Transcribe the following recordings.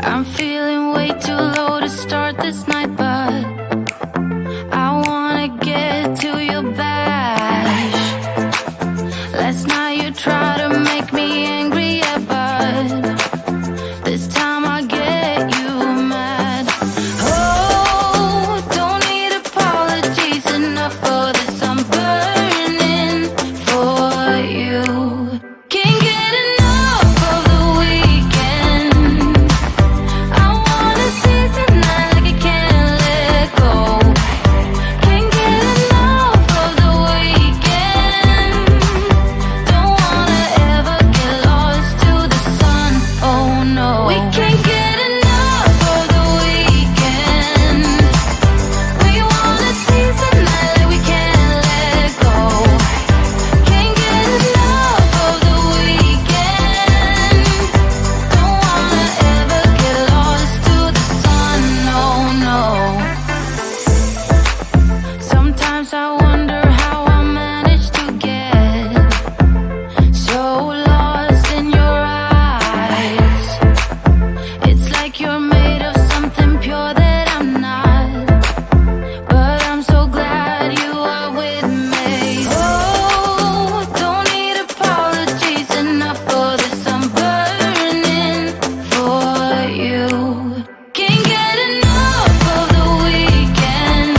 I'm feeling way too low to start this night, but I wanna get to your bash. Last night you tried to make me angry, yeah, but this time I get you mad. Oh, don't need apologies, enough for this, I'm burning for you. Can't get enough of the weekend. I wanna seize the night like I can't let go. Can't get enough of the weekend. Don't wanna ever get lost to the sun, oh no. We can't get enough of the weekend. We wanna seize the night like we can't let go. Can't get enough of the weekend. Don't wanna ever get lost to the sun, no, no. Sometimes I wonder how I managed to get so lost in your eyes. It's like you're made of something pure that I'm not, but I'm so glad you are with me. Oh, don't need apologies, enough for this, I'm burning for you. Can't get enough of the weekend.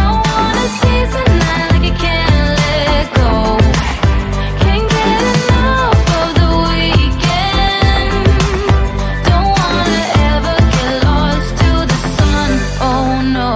I wanna seize the night like I can't let go. Can't get enough of the weekend. Don't wanna ever get lost to the sun, oh no.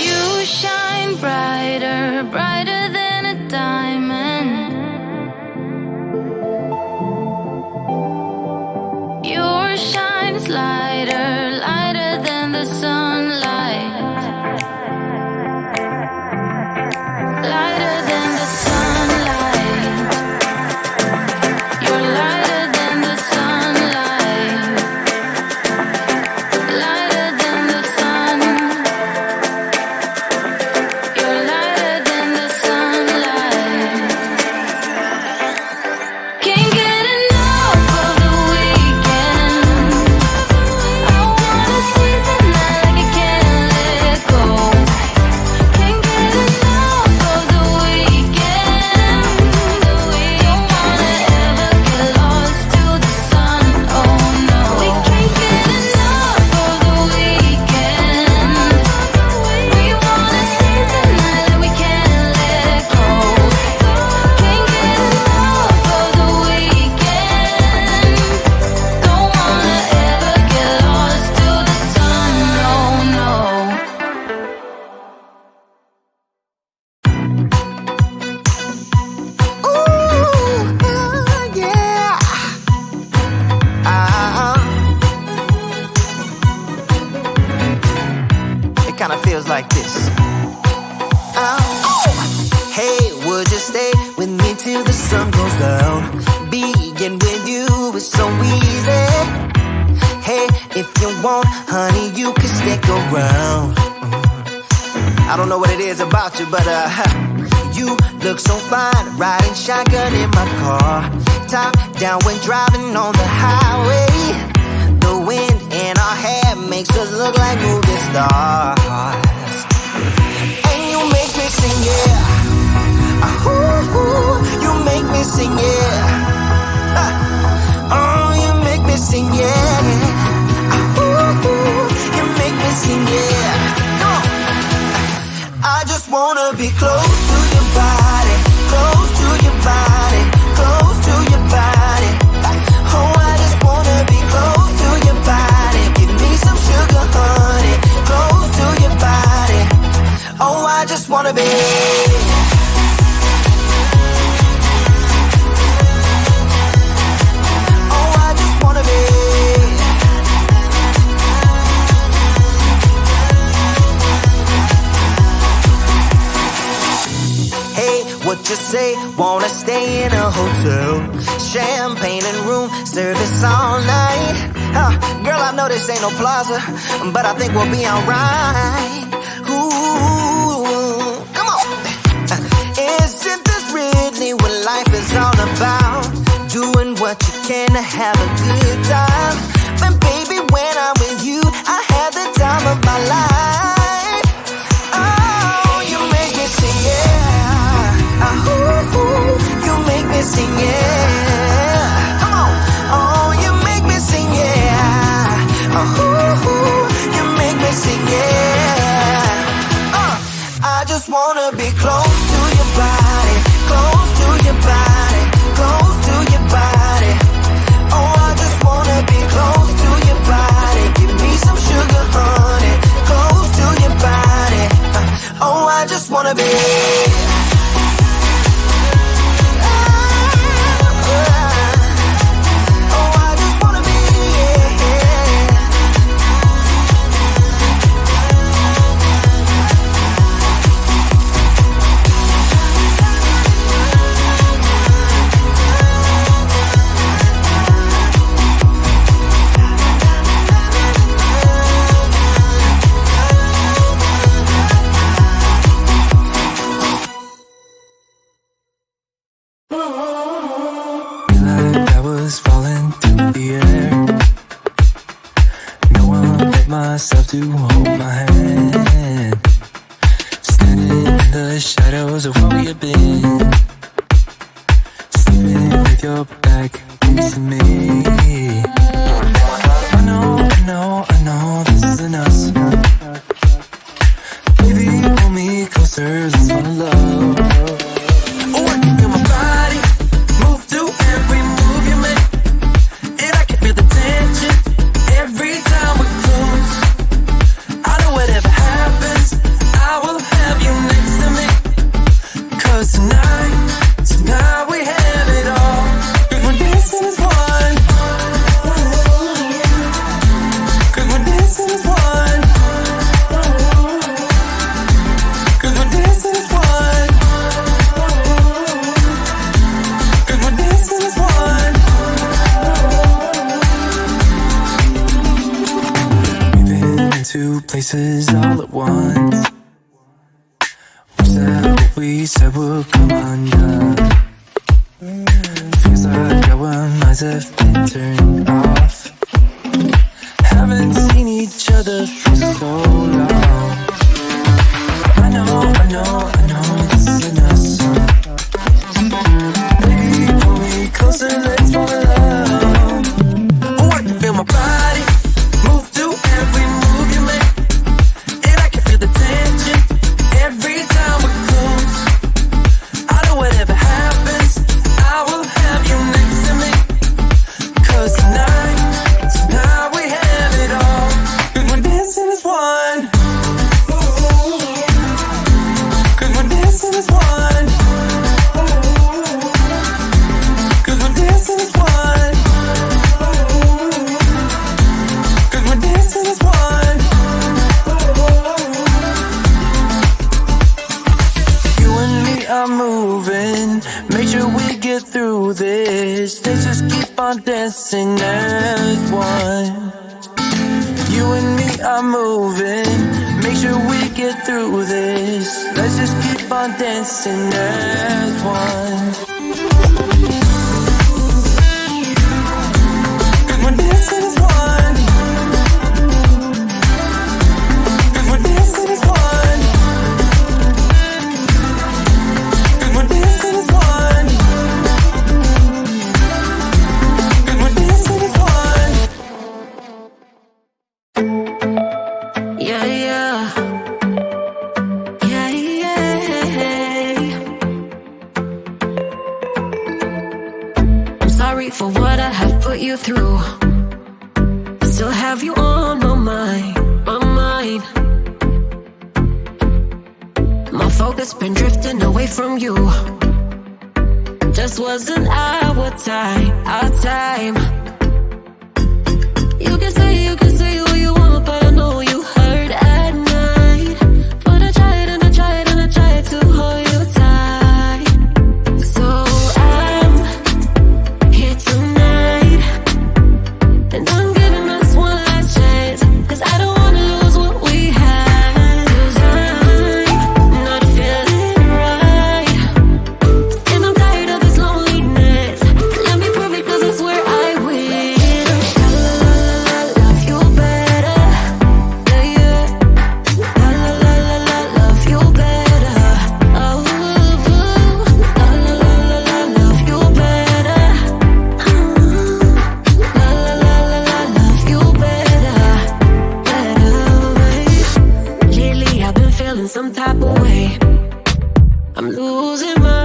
You shine brighter, brighter than a diamond. Your shine is lighter, lighter than the sunlight. Lighter than the sunlight. You're lighter than the sunlight. Lighter than the sun. You're lighter than the sunlight. Can't get enough of the weekend. I wanna seize the night like I can't let go. Can't get enough of the weekend. Don't wanna ever get lost to the sun, oh no. We can't get enough of the weekend. We wanna seize the night like we can't let go. Can't get enough of the weekend. Don't wanna ever get lost to the sun, no, no. Ooh, yeah. It kind of feels like this. Hey, would you stay with me till the sun goes down? Being with you is so easy. Hey, if you want, honey, you can stick around. I don't know what it is about you, but you look so fine, riding shotgun in my car, top down when driving on the highway. The wind in our hair makes us look like movie stars. And you make me sing, yeah. Ooh, you make me sing, yeah. Oh, you make me sing, yeah. Ooh, you make me sing, yeah. Come on. I just wanna be close to your body, close to your body, close to your body. Oh, I just wanna be close to your body. Give me some sugar, honey, close to your body. Oh, I just wanna be. Oh, I just wanna be. Hey, what you say? Wanna stay in a hotel? Champagne and room service all night. Girl, I know this ain't no plaza, but I think we'll be alright. Ooh, come on. Isn't this really what life is all about? Doing what you can to have a good time. wanna be. Myself to hold my hand, standing in the shadows of where we have been, sleeping with your back next to me. I know this isn't us. Baby, pull me closer, let's fall in love. Oh, I can feel my body move to every move you make, and I can feel the tension every time we close. I know whatever happens, I will have you next to me. 'Cause tonight we have it all. 'Cause we're dancing as one. 'Cause we're dancing as one. 'Cause we're dancing as one. 'Cause we're dancing as one. Two places all at once. Wish that what we said would come undone. Feels like our minds have been turned off. Haven't seen each other for so long. I know this isn't us. Baby, pull me closer, let's fall in love. Oh, I can feel my body move to every move you make, and I can feel the tension every time we close. I know whatever happens, I will have you next to me. 'Cause tonight we have it all. 'Cause we're dancing as one. 'Cause we're dancing as one. 'Cause we're dancing as one. 'Cause we're dancing as one. You and me are moving, make sure we get through this. Let's just keep on dancing as one. You and me are moving, make sure we get through this. Let's just keep on dancing as one. 'Cause we're dancing as one. 'Cause we're dancing as one. 'Cause we're dancing as one. 'Cause we're dancing as one. Yeah, yeah. Yeah, yeah. I'm sorry for what I have put you through. I still have you on my mind, my mind. My focus been drifting away from you. Just wasn't our time, our time. You can say what you want, but I know you hurt at night. But I tried and I tried and I tried to hold you tight. So I'm here tonight, and I'm giving us one last chance. 'Cause I don't wanna lose what we had. 'Cause I'm not feeling right, and I'm tired of this loneliness. Let me prove it, 'cause I swear I will. Love you better, yeah, yeah. Love you better. Oh, love you better. Love you better, better. Lately I've been feeling some type of way. I'm losing my